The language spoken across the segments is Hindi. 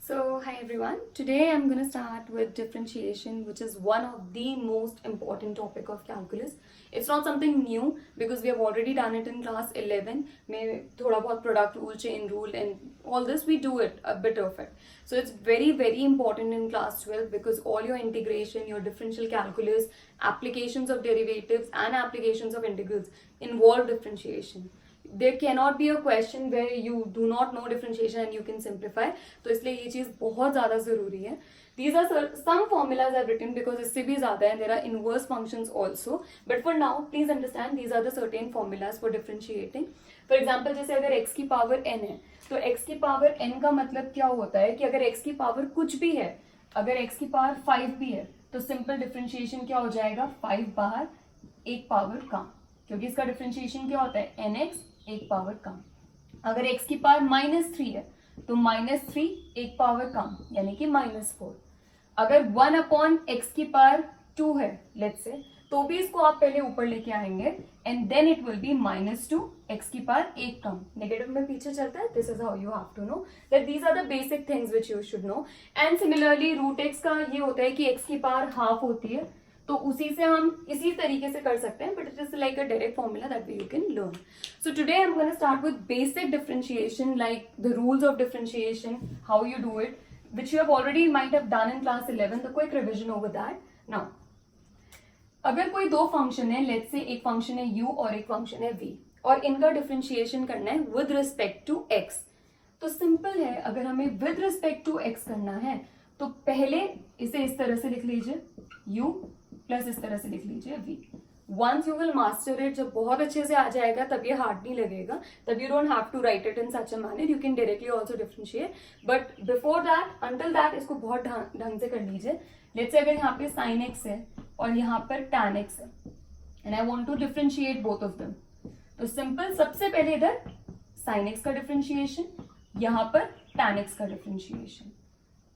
So, hi everyone. Today I'm going to start with differentiation, which is one of the most important topic of calculus. It's not something new because we have already done it in class 11. May thoda bahut product rule, chain rule, and all this we do it, a bit of it. So it's very important in class 12 because all your integration, your differential calculus, applications of derivatives and applications of integrals involve differentiation. There cannot be a question where you do not know differentiation and you can simplify. तो इसलिए ये चीज़ बहुत ज़्यादा ज़रूरी है. These are some formulas I've written because इससे भी ज़्यादा है. There are inverse functions also. But for now, please understand these are the certain formulas for differentiating. For example, जैसे अगर x की पावर n है, तो x की पावर n का मतलब क्या होता है कि अगर x की पावर कुछ भी है, अगर x की पावर 5 भी है, तो सिंपल डिफरेंशिएशन क्या हो जाएगा? 5 बाहर, एक पावर कम, क्योंकि इसका डिफरेंशिएशन क्या होता है? nx एक पावर कम. अगर x की पावर -3 है तो -3 एक पावर कम, यानी कि -4. अगर 1/x की पावर 2 है लेट्स से, तो भी इसको आप पहले ऊपर लेके आएंगे and then it will be -2 x की पावर एक कम. नेगेटिव में पीछे चलता है. This is how you have to know that these are the basic things which you should know. And similarly √x का ये होता है कि x की पावर हाफ होती है, तो उसी से हम इसी तरीके से कर सकते हैं, but it is like a direct formula that you can learn. So today I am going to start with basic differentiation, like the rules of differentiation, how you do it, which you have already might have done in class 11. The quick revision over that. Now, अगर कोई दो फंक्शन है, लेट्स से एक फंक्शन है u और एक फंक्शन है v, और इनका डिफरेंशिएशन करना है विद रिस्पेक्ट टू x, तो सिंपल है. अगर हमें विद रिस्पेक्ट टू x करना है तो पहले इसे इस तरह से लिख लीजिए u प्लस इस तरह से लिख लीजिए v. Once you will master it, जब बहुत अच्छे से आ जाएगा तब ये हार्ड नहीं लगेगा, तब you don't have to write it in such a manner, you can directly also differentiate. But before that, until that, इसको बहुत ढंग से कर लीजिए. लेट्स से अगर यहाँ पे साइन एक्स है और यहाँ पर टैन एक्स है and I want to differentiate both of them, तो सिंपल सबसे पहले इधर साइन एक्स का डिफरेंशिएशन, यहाँ पर टैन एक्स का डिफरेंशिएशन.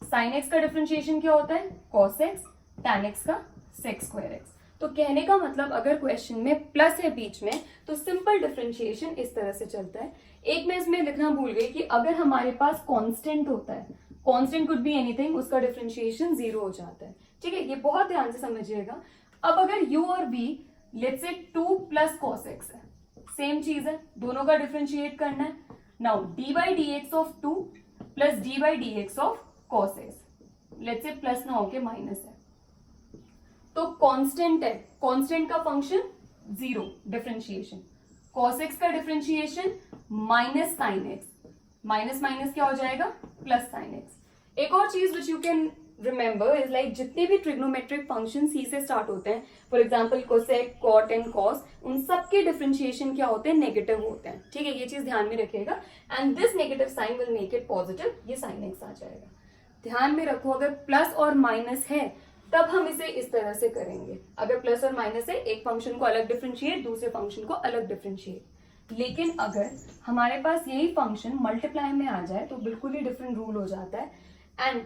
साइन एक्स का डिफरेंशिएशन क्या होता है? कॉस एक्स, टैन एक्स का सेक स्क्वायर एक्स. तो कहने का मतलब अगर क्वेश्चन में प्लस है बीच में तो सिंपल डिफरेंशिएशन इस तरह से चलता है. एक मैं इसमें लिखना भूल गई कि अगर हमारे पास कांस्टेंट होता है, कांस्टेंट कुड बी एनीथिंग, उसका डिफरेंशिएशन 0 हो जाता है. ठीक है, ये बहुत ध्यान से समझिएगा. अब अगर u और v let's say 2 plus cos x है, सेम चीज है, दोनों का डिफरेंशिएट करना है. Now D by d x of 2 plus D by d x of cos x, let's say plus ना होके माइनस है, तो कांस्टेंट है, कांस्टेंट का फंक्शन 0, डिफरेंशिएशन. कॉस एक्स का differentiation minus sine x, minus minus क्या हो जाएगा? Plus sine x. एक और चीज which you can remember is like जितने भी ट्रिग्नोमेट्रिक फंक्शन सी से स्टार्ट होते हैं, for example cosec, cot and cos, उन सबके डिफरेंशिएशन क्या होते हैं? नेगेटिव होते हैं. ठीक है, ये चीज ध्यान में रखिएगा. And this negative sign will make it positive, ये साइन एक्स आ जाएगा. ध्यान में रखो, अगर प्लस और माइनस है तब हम इसे इस तरह से करेंगे. अगर प्लस और माइनस है, एक फंक्शन को अलग डिफरेंशिएट, दूसरे फंक्शन को अलग डिफरेंशिएट. लेकिन अगर हमारे पास यही फंक्शन मल्टीप्लाई में आ जाए तो बिल्कुल ही डिफरेंट रूल हो जाता है. एंड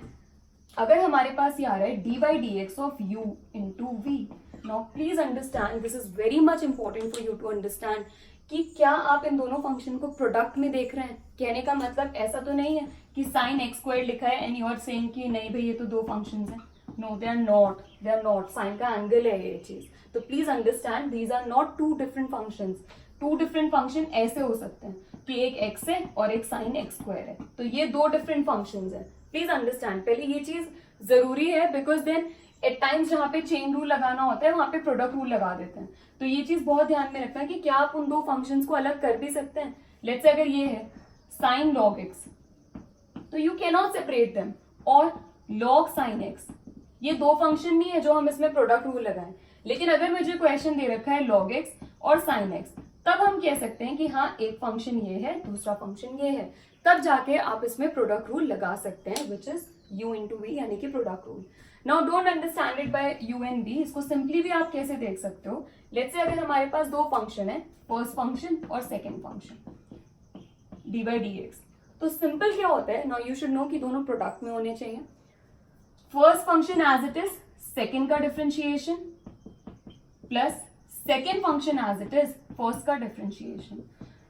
अगर हमारे पास ये आ रहा है d by d x of u into v, now please understand, this is very much important for you to understand कि क्या आप इन दोनों फंक्शन को प्रोडक्ट में देख रहे हैं. कहने का मतलब ऐसा तो नहीं है कि साइन एक्स स्क्वायर लिखा है एंड यू आर सेइंग कि नहीं भाई ये तो दो फंक्शंस हैं. No, they are not. Sine का एंगल है ये चीज. तो please understand, these are not two different functions. Two different function ऐसे हो सकते हैं कि एक x है और एक साइन एक्स स्क्वायर है, तो ये दो डिफरेंट फंक्शंस हैं. प्लीज अंडरस्टैंड, पहले ये चीज जरूरी है बिकॉज देन एट टाइम्स जहां पे चेन रूल लगाना होता है वहां पे प्रोडक्ट रूल लगा देते हैं. तो ये चीज बहुत ध्यान में रखना है कि क्या आप उन दो फंक्शंस को अलग कर भी सकते हैं. लेट्स से अगर ये है साइन लॉग एक्स, तो you can not separate them, और लॉग साइन एक्स, ये दो फंक्शन नहीं है जो हम इसमें प्रोडक्ट रूल लगाएं. लेकिन अगर मुझे क्वेश्चन दे रखा है लॉग एक्स और साइन एक्स, तब हम कह सकते हैं कि हाँ एक फंक्शन ये है, दूसरा फंक्शन ये है, तब जाके आप इसमें प्रोडक्ट रूल लगा सकते हैं, which is u into v, यानी कि product rule. Now don't understand it by u and v. इसको सिंपली भी आप कैसे देख सकते हो? लेट्स से अगर हमारे पास दो फंक्शन है, फर्स्ट फंक्शन और second function D by d x, तो सिंपल क्या होता है? नाउ यू शुड नो कि दोनों प्रोडक्ट में होने चाहिए. First function as it is, second का differentiation plus second function as it is, first का differentiation.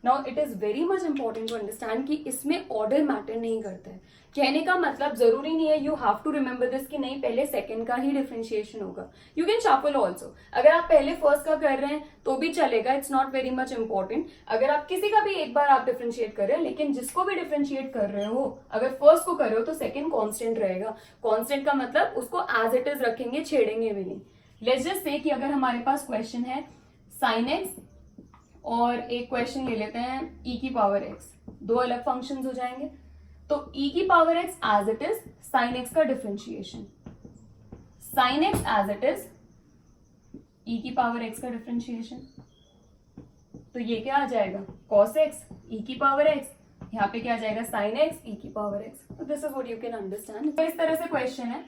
Now it is very much important to understand कि इसमें ऑर्डर मैटर नहीं करता है। कहने का मतलब जरूरी नहीं है you have to remember this कि नहीं पहले सेकंड का ही डिफरेंशिएशन होगा। यू कैन शफल ऑल्सो, अगर आप पहले फर्स्ट का कर रहे हैं तो भी चलेगा, it's not very much important. अगर आप किसी का भी एक बार आप डिफरेंशिएट कर रहे हैं, लेकिन जिसको भी डिफरेंशिएट कर रहे हो अगर फर्स्ट को कर रहे हो तो सेकंड कांस्टेंट रहेगा। कांस्टेंट का मतलब उसको एज इट इज रखेंगे, छेड़ेंगे भी नहीं। लेट्स जस्ट से कि अगर हमारे पास क्वेश्चन है sin x और एक क्वेश्चन ले लेते हैं e की पावर x, दो अलग फंक्शंस हो जाएंगे। तो e की power x as it is sin x का differentiation, sin x as it is e की पावर x का डिफरेंशिएशन, तो ये क्या आ जाएगा cos x e की पावर x, यहाँ पे क्या आ जाएगा sin x e की पावर x। तो this is what you can understand. तो इस तरह से क्वेश्चन है,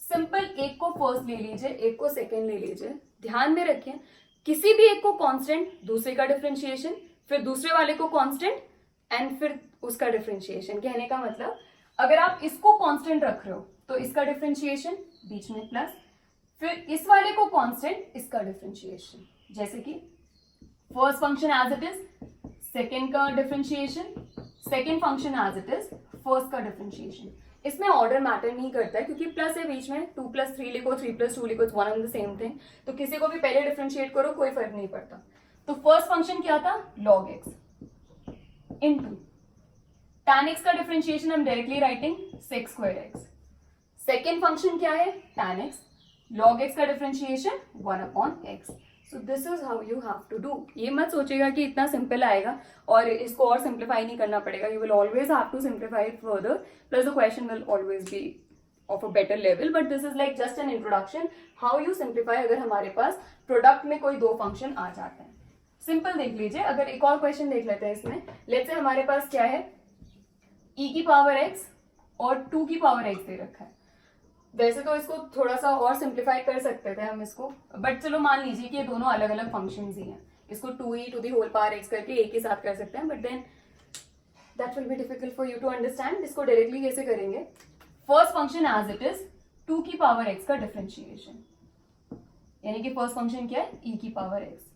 सिंपल एक को फर्स्ट ले लीजिए, एक को सेकेंड ले लीजिए। ध्यान में रखिए किसी भी एक को कांस्टेंट, दूसरे का डिफरेंशिएशन, फिर दूसरे वाले को कांस्टेंट एंड फिर उसका डिफरेंशिएशन। कहने का मतलब अगर आप इसको कांस्टेंट रख रहे हो तो इसका डिफरेंशिएशन बीच में प्लस, फिर इस वाले को कांस्टेंट, इसका डिफरेंशिएशन। जैसे कि first function as it is, second का differentiation, second function as it is, first का डिफरेंशिएशन। इसमें ऑर्डर मैटर नहीं करता है क्योंकि प्लस है बीच में, 2 + 3 लिखो, 3 + 2 लिखो, it's one and the same thing. तो किसी को भी पहले डिफरेंशिएट करो कोई फर्क नहीं पड़ता। तो फर्स्ट फंक्शन क्या था log x into tan x का डिफरेंशिएशन हम directly writing sec²x। Second function क्या है tan x, log x का differentiation 1/x। So this is how you have to do. ये मत सोचेगा कि इतना सिंपल आएगा और इसको और सिंप्लीफाई नहीं करना पड़ेगा। You will always have to simplify it further, plus the question will always be of a better level, but this is like just an introduction how you simplify अगर हमारे पास प्रोडक्ट में कोई दो फंक्शन आ जाते हैं। सिंपल देख लीजिए, अगर एक और क्वेश्चन देख लेते हैं इसमें। लेट्स से हमारे पास क्या है e की पावर x और 2 की पावर x दे रखा है। वैसे तो इसको थोड़ा सा और सिंप्लीफाई कर सकते थे हम इसको, बट चलो मान लीजिए कि ये दोनों अलग अलग फंक्शंस ही हैं। इसको 2e⁻x करके एक ही साथ कर सकते हैं, but then that will be difficult for you to understand. इसको डायरेक्टली कैसे करेंगे, first function as it is 2 की पावर x का डिफरेंशिएशन, यानी कि फर्स्ट फंक्शन क्या है e की पावर x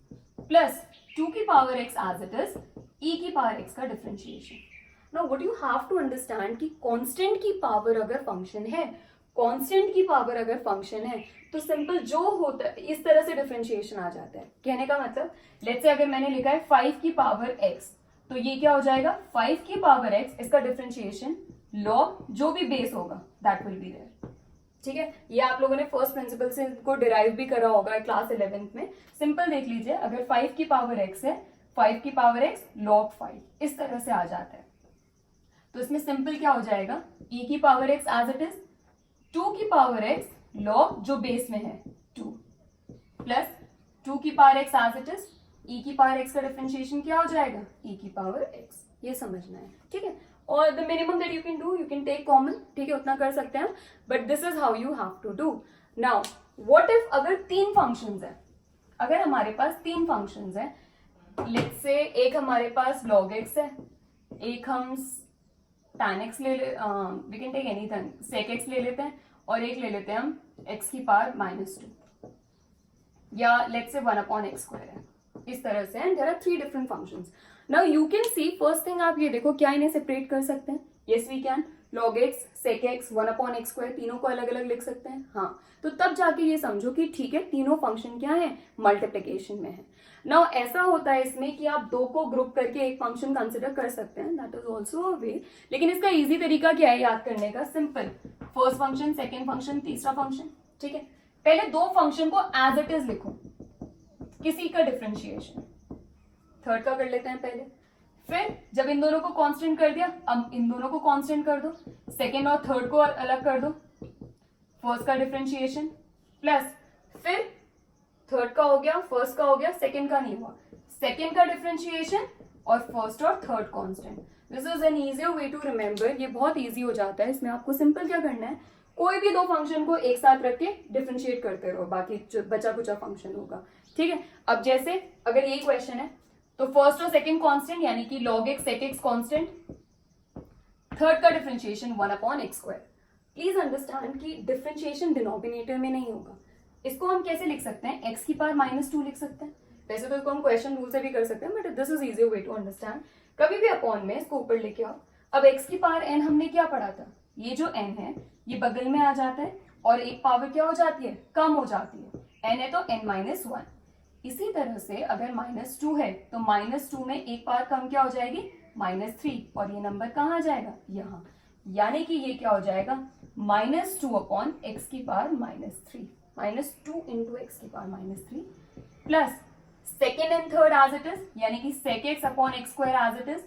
प्लस 2 की power x as it is e की पावर x का differentiation. Now what you have to understand कि कांस्टेंट की पावर अगर फंक्शन है, कांस्टेंट की पावर अगर फंक्शन है तो सिंपल जो होता है इस तरह से डिफरेंशिएशन आ जाता है। कहने का मतलब लेट्स से अगर मैंने लिखा है 5 की पावर x, तो ये क्या हो जाएगा 5 की पावर x, इसका डिफरेंशिएशन log जो भी बेस होगा दैट विल बी देयर। ठीक है, ये आप लोगों ने फर्स्ट प्रिंसिपल से इनको डिराइव भी करा होगा क्लास 11th में। सिंपल देख लीजिए, अगर 5 की पावर x है, 5 की पावर x log 5 इस तरह से आ जाता है। तो इसमें सिंपल क्या हो जाएगा e की power x as it is 2 की पावर x log जो बेस में है 2 प्लस 2 की power x as it is e की पावर x का डिफरेंशिएशन क्या हो जाएगा e की पावर x। ये समझना है, ठीक है। और the minimum that you can do, you can take common, ठीक है, उतना कर सकते हैं, but this is how you have to do. Now what if अगर 3 फंक्शंस है, अगर हमारे पास 3 फंक्शंस है, लेट्स से एक हमारे पास log x है, एक हम tan x ले we can take anything, sec x ले लेते हैं, और एक ले लेते हैं हम x की पावर -2, या लेट्स से 1/x² है, इस तरह से। And there are 3 different functions. Now you can see, first thing आप ये देखो, क्या इन्हें सेपरेट कर सकते हैं? Yes we can. log x, sec x, 1/x², तीनों को अलग अलग लिख सकते हैं। हाँ, तो तब जाके ये समझो कि ठीक है तीनों फंक्शन क्या है, मल्टीप्लिकेशन में है। नाउ ऐसा होता है इसमें कि आप दो को ग्रुप करके एक फंक्शन कंसिडर कर सकते हैं, दैट इज ऑल्सो अ वे। लेकिन इसका इजी तरीका क्या है याद करने का? Simple, first function, second function, तीसरा फंक्शन, ठीक है। पहले दो फंक्शन को एज इट इज लिखो, किसी का डिफरेंशिएशन, थर्ड का कर लेते हैं पहले। फिर जब इन दोनों को कांस्टेंट कर दिया, अब इन दोनों को कांस्टेंट कर दो, सेकेंड और थर्ड को अलग कर दो, फर्स्ट का डिफरेंशिएशन प्लस, फिर थर्ड का हो गया, फर्स्ट का हो गया, सेकेंड का नहीं हुआ, सेकेंड का डिफरेंशिएशन और फर्स्ट और third constant. This is an easier way to remember, ये बहुत इजी हो जाता है। इसमें आपको सिंपल क्या करना है, कोई भी दो फंक्शन को एक साथ रख के डिफरेंशिएट करते रहो, बाकी जो बचा कुचा फंक्शन होगा, ठीक है। अब जैसे अगर यही क्वेश्चन है तो फर्स्ट और सेकेंड कांस्टेंट यानी कि log x sec x constant, third का डिफरेंशिएशन 1/x²। प्लीज अंडरस्टैंड कि डिफरेंशिएशन डिनोमिनेटर में नहीं होगा। इसको हम कैसे लिख सकते हैं, x की पावर -2 लिख सकते हैं, वैसे तो इसको हम क्वेश्चन रूल से भी कर सकते हैं, but this is easy way to understand. कभी भी अपॉन में इसको ऊपर लेके आओ। अब x की पावर n हमने क्या पढ़ा था, ये जो n है ये बगल में आ जाता है और एक पावर क्या हो जाती है, कम हो जाती है। n है तो n माइनस 1। इसी तरह से अगर -2 है तो -2 में एक पावर कम क्या हो जाएगी, -3, और ये नंबर कहाँ आ जाएगा, यहाँ। यानी कि ये क्या हो जाएगा, -2 अपॉन एक्स की पावर -3, -2 इंटू एक्स की power -3 plus second and third as it is, यानी कि sec x upon x square as it is.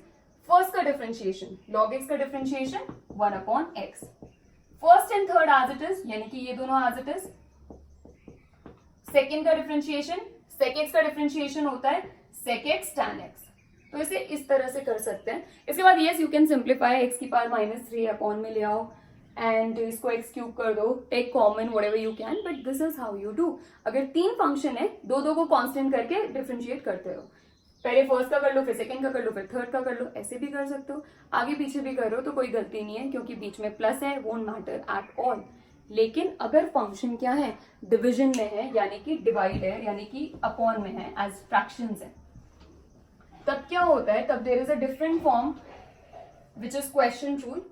First का डिफरेंशिएशन log x का differentiation 1 upon x। First and third as it is, यानी कि ये दोनों एज इट इज। सेकेंड का डिफरेंशिएशन sec x का डिफरेंशिएशन होता है sec x tan x। तो इसे इस तरह से कर सकते हैं। इसके बाद yes you can simplify, x की पावर -3 अपॉन में ले आओ एंड इसको x क्यूब कर दो, take common whatever you can, but this is how you do. अगर 3 फंक्शन है, दो को कांस्टेंट करके डिफरेंशिएट करते हो। पहले फर्स्ट का कर लो, फिर सेकंड का कर लो, फिर थर्ड का कर लो, ऐसे भी कर सकते हो। आगे पीछे भी करो तो कोई गलती नहीं है, क्योंकि बीच में प्लस है, वोंट मैटर एट ऑल। लेकिन अगर फंक्शन क्या है, डिविजन में है, यानी कि डिवाइड है, यानी कि अपॉन में है, एज फ्रैक्शंस है, तब क्या होता है, तब there is a different form which is question rule.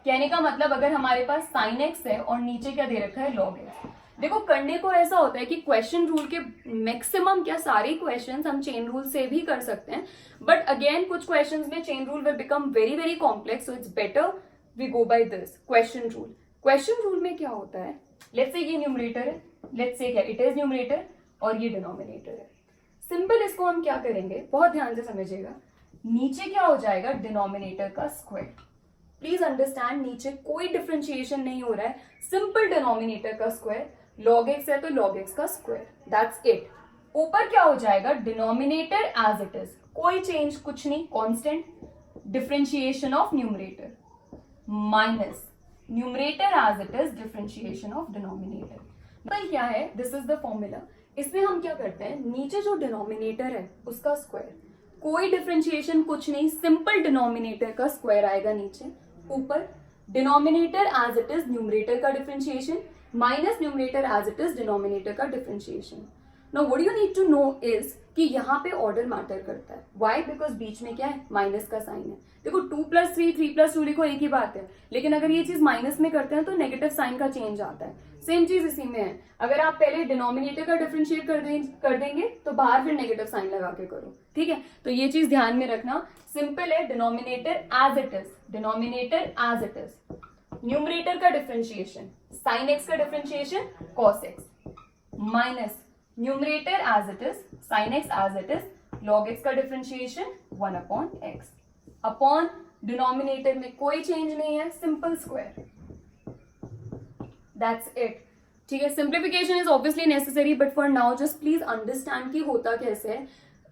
कहने का मतलब अगर हमारे पास साइन एक्स है और नीचे क्या दे रखा है, लॉग एक्स। देखो करने को ऐसा होता है कि क्वेश्चन रूल के मैक्सिमम क्या सारे क्वेश्चंस हम चेन रूल से भी कर सकते हैं, बट अगेन कुछ क्वेश्चंस में chain rule will become very very complex, so it's better we go by this question rule. Question rule में क्या होता है, लेट्स से ये न्यूमरेटर है, लेट्स से क्या इट इज न्यूमरेटर, और ये डिनोमिनेटर है। सिंपल इसको हम क्या करेंगे, बहुत ध्यान से समझिएगा। नीचे क्या हो जाएगा, डिनोमिनेटर का स्क्वायर। प्लीज अंडरस्टैंड, नीचे कोई डिफरेंशिएशन नहीं हो रहा है, सिंपल डिनोमिनेटर का स्क्वायर। log x है तो log x का स्क्वायर, दैट्स इट। ऊपर क्या हो जाएगा, डिनोमिनेटर एज इट इज, कोई चेंज कुछ नहीं, constant. Differentiation of numerator minus numerator as it is, differentiation of denominator. तो क्या है, दिस इज द फॉर्मूला। इसमें हम क्या करते हैं, नीचे जो डिनोमिनेटर है उसका स्क्वायर, कोई डिफरेंशिएशन कुछ नहीं, सिंपल डिनोमिनेटर का स्क्वायर आएगा नीचे। ऊपर denominator as it is, numerator का differentiation, minus numerator as it is, denominator का differentiation. Now what you need to know is कि यहाँ पे ऑर्डर मैटर करता है। व्हाई, बिकॉज बीच में क्या है, माइनस का साइन है। देखो 2 + 3 3 + 2 लिखो, एक ही बात है, लेकिन अगर ये चीज माइनस में करते हैं तो नेगेटिव साइन का चेंज आता है। सेम चीज इसी में है, अगर आप पहले डिनोमिनेटर का डिफरेंशिएट कर देंगे तो बाहर फिर नेगेटिव साइन लगा के करो, ठीक है। तो ये चीज ध्यान में रखना, सिंपल है, denominator as it is, denominator as it is. Numerator का डिफरेंशिएशन साइन एक्स का differentiation cos x, minus numerator as it is, sine x as it is, log x का differentiation 1 upon x, upon denominator में कोई चेंज नहीं है, सिंपल स्क्वायर, दैट्स इट। ठीक है, simplification is obviously necessary, but for now just please understand कि होता कैसे है।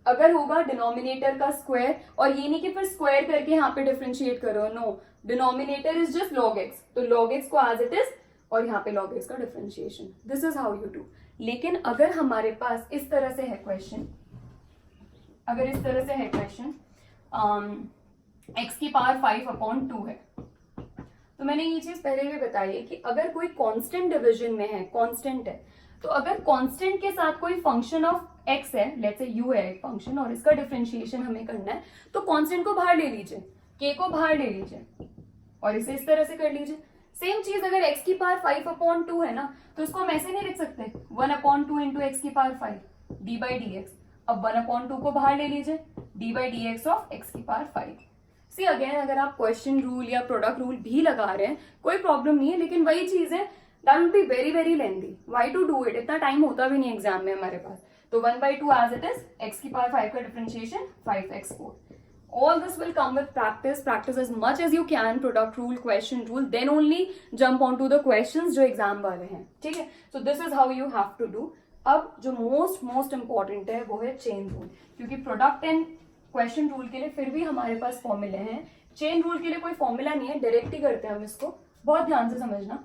अगर होगा डिनोमिनेटर का स्क्वायर, और ये नहीं कि फिर स्क्वायर करके यहाँ पे डिफरेंशिएट करो, no, denominator is just log x, तो log x को एज इट इज, और यहाँ पे log x का differentiation, this is how you do. लेकिन अगर हमारे पास इस तरह से है क्वेश्चन, अगर इस तरह से है क्वेश्चन, x की पावर 5 अपॉन 2 है, तो मैंने ये चीज पहले भी बताई है कि अगर कोई कांस्टेंट डिवीजन में है, कांस्टेंट है, तो अगर कांस्टेंट के साथ कोई फंक्शन ऑफ x है, लेट्स से u है एक फंक्शन, और इसका डिफरेंशिएशन हमें करना है, तो कांस्टेंट को बाहर ले लीजिए, k को बाहर ले लीजिए, और इसे इस तरह से कर लीजिए। सेम चीज अगर x की पावर 5 अपॉन 2 है ना, तो इसको हम ऐसे नहीं लिख सकते, 1 अपॉन 2 इंटू एक्स की पावर 5 d/dx। अब 1 अपॉन 2 को बाहर ले लीजिए, d/dx ऑफ x की पावर 5। सी अगेन, अगर आप क्वेश्चन रूल या प्रोडक्ट रूल भी लगा रहे हैं कोई प्रॉब्लम नहीं है, लेकिन वही चीज है, that will be very very lengthy. Why to do it, इतना टाइम होता भी नहीं एग्जाम में हमारे पास। तो 1/2 एज इट इज, x की पावर 5 का differentiation 5x4। All this will come with practice. Practice as much as you can, product rule, question rule, then only jump onto the questions जो एग्जाम वाले हैं, ठीक है। So this is how you have to do. अब जो most important है वो है चेन रूल, क्योंकि प्रोडक्ट एंड क्वेश्चन रूल के लिए फिर भी हमारे पास फॉर्मूले हैं, चेन रूल के लिए कोई फॉर्मूला नहीं है, डायरेक्ट ही करते हैं हम इसको, बहुत ध्यान से समझना।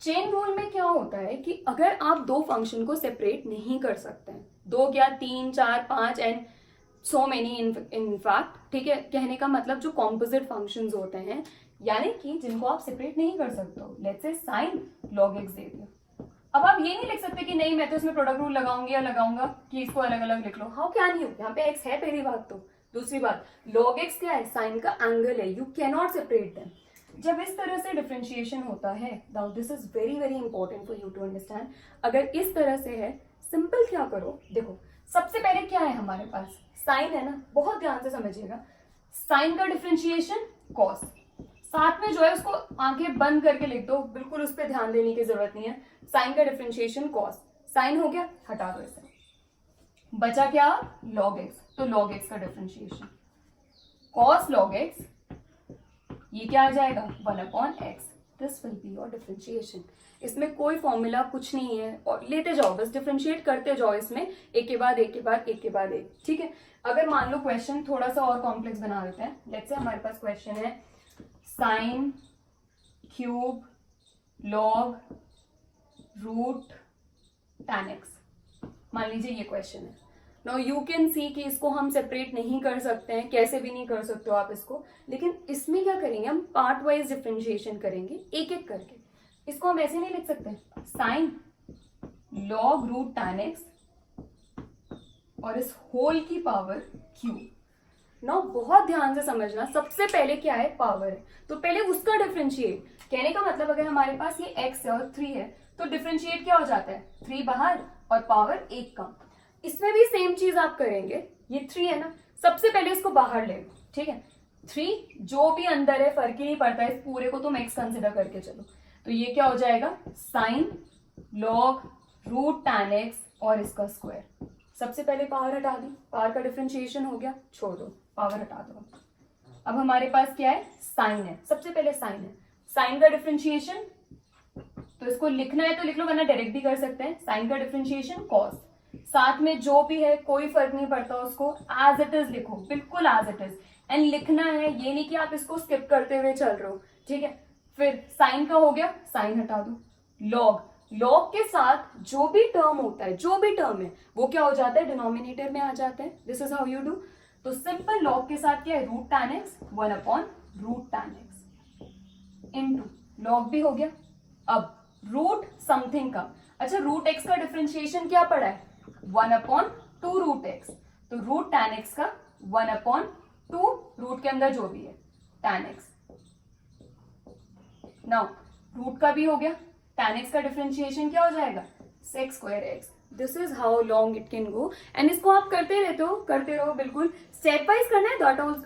चेन रूल में क्या होता है कि अगर आप दो फंक्शन को सेपरेट नहीं कर सकते हैं, 2 क्या 3 4 5 and so many in fact, ठीक है, कहने का मतलब जो कॉम्पोजिट फंक्शंस होते हैं, यानी कि जिनको आप सेपरेट नहीं कर सकते हो, let's say sign log x दे दिया, अब आप ये नहीं लिख सकते कि नहीं मैं तो इसमें प्रोडक्ट रूल लगाऊंगी या लगाऊंगा कि इसको अलग अलग लिख लो, हाउ कैन यू, यहाँ पे एक्स है पहली बात तो। दूसरी बात, लॉग एक्स क्या है, साइन का एंगल है, you can not separate them. जब इस तरह से डिफरेंशिएशन होता है, now this is very very important for you to understand. अगर इस तरह से है, सिंपल क्या करो, देखो सबसे पहले क्या है हमारे पास, साइन है ना, बहुत ध्यान से समझिएगा, साइन का डिफरेंशिएशन कॉस, साथ में जो है उसको आंखें बंद करके लिख दो, बिल्कुल उस पर ध्यान देने की जरूरत नहीं है। साइन का डिफरेंशिएशन कॉस, साइन हो गया, हटा दो इसे, बचा क्या, लॉग एक्स, तो लॉग एक्स का डिफरेंशिएशन कॉस लॉग एक्स, ये क्या आ जाएगा 1/x, this will be your differentiation. इसमें कोई फॉर्मूला कुछ नहीं है, और लेते जाओ बस, डिफरेंशिएट करते जाओ इसमें, एक के बाद एक के बाद एक के बाद एक, ठीक है। अगर मान लो क्वेश्चन थोड़ा सा और कॉम्प्लेक्स बना देते हैं, लेट्स से हमारे पास क्वेश्चन है sine cube log root tan x, मान लीजिए ये क्वेश्चन है। नाउ यू कैन सी कि इसको हम सेपरेट नहीं कर सकते हैं, कैसे भी नहीं कर सकते हो आप इसको, लेकिन इसमें क्या करेंगे हम, पार्ट वाइज डिफरेंशिएशन करेंगे एक एक करके। इसको हम ऐसे नहीं लिख सकते, sine log root tan x और इस होल की पावर क्यू। नाउ बहुत ध्यान से समझना, सबसे पहले क्या है, पावर है, तो पहले उसका डिफरेंशिएट, कहने का मतलब अगर हमारे पास ये x है और 3 है तो डिफरेंशिएट क्या हो जाता है, 3 बाहर और पावर 1 कम। इसमें भी सेम चीज आप करेंगे, ये 3 है ना, सबसे पहले इसको बाहर ले लो, ठीक है, 3 जो भी अंदर है फर्क ही नहीं पड़ता, इस पूरे को तुम x कंसिडर करके चलो, तो ये क्या हो जाएगा, sine log root tan x और इसका स्क्वायर। सबसे पहले पावर हटा दी, पावर का डिफरेंशिएशन हो गया, छोड़ दो, पावर हटा दो। अब हमारे पास क्या है, साइन है, सबसे पहले साइन है, साइन का डिफरेंशिएशन, तो इसको लिखना है तो लिख लो, वरना डायरेक्ट भी कर सकते हैं, साइन का डिफरेंशिएशन कॉस, साथ में जो भी है कोई फर्क नहीं पड़ता, उसको एज इट इज लिखो, बिल्कुल एज इट इज, एंड लिखना है, ये नहीं कि आप इसको स्किप करते हुए चल रहे हो, ठीक है। फिर साइन का हो गया, साइन हटा दो, लॉग, लॉग के साथ जो भी टर्म होता है, जो भी टर्म है वो क्या हो जाता है, डिनोमिनेटर में आ जाता है, this is how you do. तो सिंपल लॉग के साथ क्या है, रूट tan x 1/रूट tan x इनटू लॉग भी हो गया। अब रूट समथिंग का, अच्छा रूट x का डिफरेंशिएशन क्या पड़ा है, 1/2 रूट x, तो रूट tan x का 1/2 रूट के अंदर जो भी है tan x। नाउ रूट का भी हो गया, tan x का डिफरेंशिएशन क्या हो जाएगा, sec square x। This is how long it can go, and इसको आप करते रहते हो, करते रहो, बिल्कुल स्टेप वाइज करना है,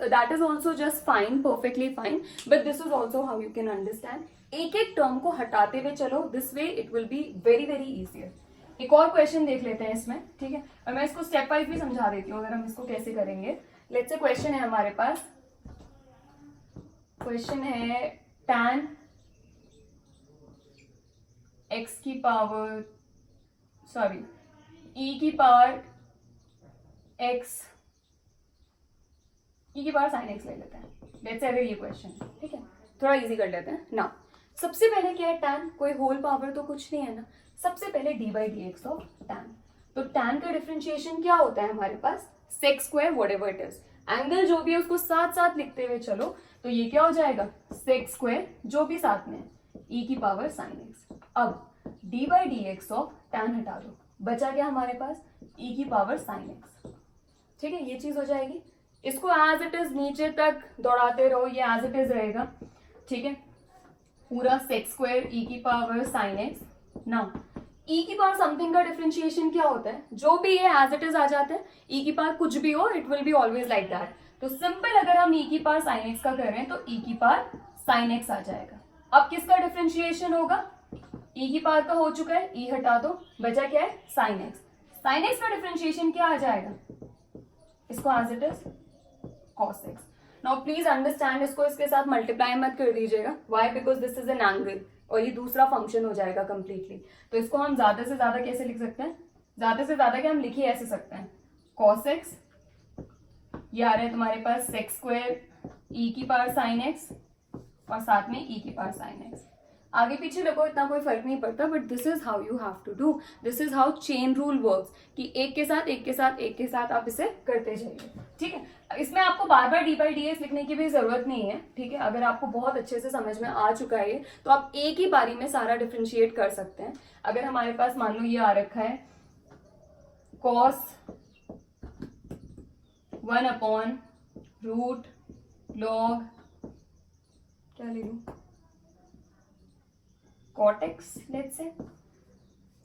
that is also just fine, perfectly fine, but this is also how you can understand. एक एक टर्म को हटाते हुए चलो, this way it will be very very easier. एक और क्वेश्चन देख लेते हैं इसमें, ठीक है, और मैं इसको स्टेप वाइज भी समझा देती हूँ अगर हम इसको कैसे करेंगे। लेट्स से क्वेश्चन है हमारे पास, क्वेश्चन है tan x की पावर, सॉरी e की पावर x, e की पावर sin x ले लेते हैं, लेट्स से अगर ये क्वेश्चन, ठीक है, थोड़ा इजी कर लेते हैं ना। सबसे पहले क्या है, tan, कोई होल पावर तो कुछ नहीं है ना, सबसे पहले d/dx ऑफ tan, तो tan का डिफरेंशिएशन क्या होता है हमारे पास, sec square whatever it is, angle जो भी है उसको साथ साथ लिखते हुए चलो, तो ये क्या हो जाएगा, sec square जो भी साथ में है e की पावर sin x। अब d/dx ऑफ tan हटा दो, बचा क्या हमारे पास, e की पावर sin x, ठीक है, ये चीज हो जाएगी। इसको एज इट इज नीचे तक दौड़ाते रहो, ये एज इट इज रहेगा, ठीक है, पूरा sec square e की power sin x। Now e की पावर समथिंग का डिफरेंशिएशन क्या होता है, जो भी है एज इट इज आ जाता है, e की पावर कुछ भी हो it will be always like that. तो सिंपल अगर हम e की पावर sin x का कर रहे हैं तो e की पावर sin x आ जाएगा। अब किसका डिफरेंशिएशन होगा, e की पावर का हो चुका है, e हटा दो, बचा क्या है, sin x। sin x का डिफरेंशिएशन क्या आ जाएगा, इसको as it is cos x। Now please understand, इसको इसके साथ मल्टीप्लाई मत कर दीजिएगा, why, because this is an angle और ये दूसरा फंक्शन हो जाएगा कंप्लीटली। तो इसको हम ज्यादा से ज्यादा कैसे लिख सकते हैं, ज्यादा से ज्यादा क्या हम लिख ही ऐसे सकते हैं, cos x, ये आ रहा है तुम्हारे पास sec square e की पावर sin x और साथ में e की पावर sin x। आगे पीछे लगो इतना कोई फर्क नहीं पड़ता, but this is how you have to do, this is how chain rule works, कि एक के साथ एक के साथ एक के साथ आप इसे करते जाइए, ठीक है। इसमें आपको बार बार डी बाई डी एक्स लिखने की भी जरूरत नहीं है, ठीक है। अगर आपको बहुत अच्छे से समझ में आ चुका है तो आप एक ही बारी में सारा डिफ्रेंशिएट कर सकते हैं। अगर हमारे पास मान लो ये आ रखा है cos 1 अपॉन रूट लॉग, क्या ले लूं, cot x, let's say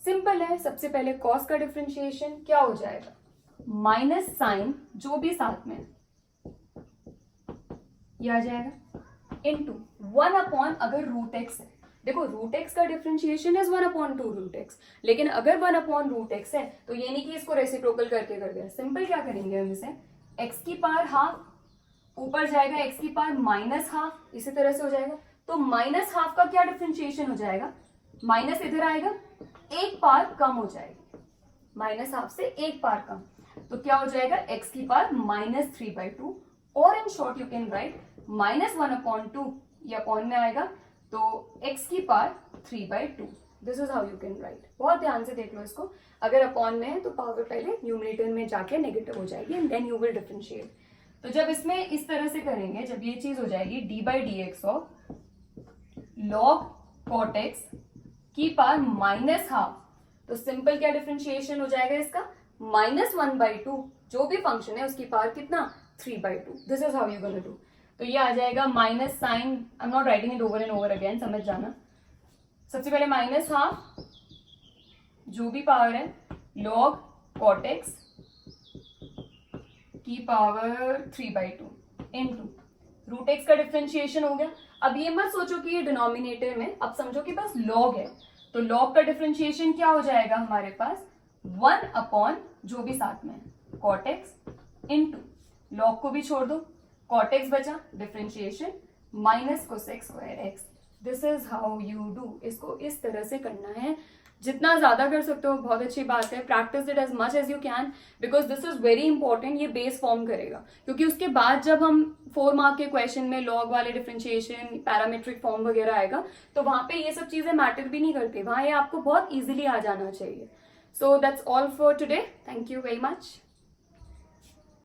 simple है। सबसे पहले cos का डिफरेंशिएशन क्या हो जाएगा, माइनस साइन जो भी साथ में ये आ जाएगा, इनटू 1 अपॉन अगर रूट एक्स है, देखो रूट एक्स का differentiation is 1 upon 2 root x, लेकिन अगर 1 अपॉन रूट एक्स है तो ये नहीं कि इसको रेसिप्रोकल करके कर दिया, सिंपल क्या करेंगे हम इसे, एक्स की पावर हाफ ऊपर जाएगा, एक्स की पावर माइनस हाफ, इसी तरह से हो जाएगा। तो माइनस हाफ का क्या डिफरेंशिएशन हो जाएगा, माइनस इधर आएगा, एक पावर कम हो जाएगी, माइनस हाफ से एक पावर कम, तो क्या हो जाएगा, एक्स की पावर माइनस 3/2, और in short you can write minus 1 upon 2, ये अपॉन में आएगा तो एक्स की power 3/2, this is how you can write. बहुत ध्यान से देख लो इसको, अगर अपॉन में है तो पावर पहले न्यूमरेटर में जाके नेगेटिव हो जाएगी and then you will differentiate. तो जब इसमें इस तरह से करेंगे, जब ये चीज हो जाएगी d by d x of log cot x की पावर माइनस हाफ, तो सिंपल क्या डिफरेंशिएशन हो जाएगा इसका, -1/2, जो भी फंक्शन है उसकी पावर कितना, 3/2, this is how you gonna do. तो ये आ जाएगा minus sine, I am not writing it over and over again, समझ जाना। सबसे पहले माइनस हाफ जो भी पावर है लॉग कॉट एक्स की पावर 3/2 इनटू रूट एक्स का डिफरेंशिएशन हो गया। अब ये मत सोचो कि ये डिनोमिनेटर में, अब समझो कि बस लॉग है, तो लॉग का डिफरेंशिएशन क्या हो जाएगा हमारे पास, 1 अपॉन जो भी साथ में है कॉट एक्स इनटू लॉग को भी छोड़ दो, कॉट एक्स बचा, differentiation minus cosec square x, this is how you do. इसको इस तरह से करना है, जितना ज्यादा कर सकते हो बहुत अच्छी बात है, practice it as much as you can, because this is very important, ये बेस फॉर्म करेगा, क्योंकि उसके बाद जब हम 4 मार्क के क्वेश्चन में लॉग वाले डिफरेंशिएशन, पैरामीट्रिक फॉर्म वगैरह आएगा तो वहां पे ये सब चीजें मैटर भी नहीं करती, वहां ये आपको बहुत इजीली आ जाना चाहिए। So that's all for today, thank you very much.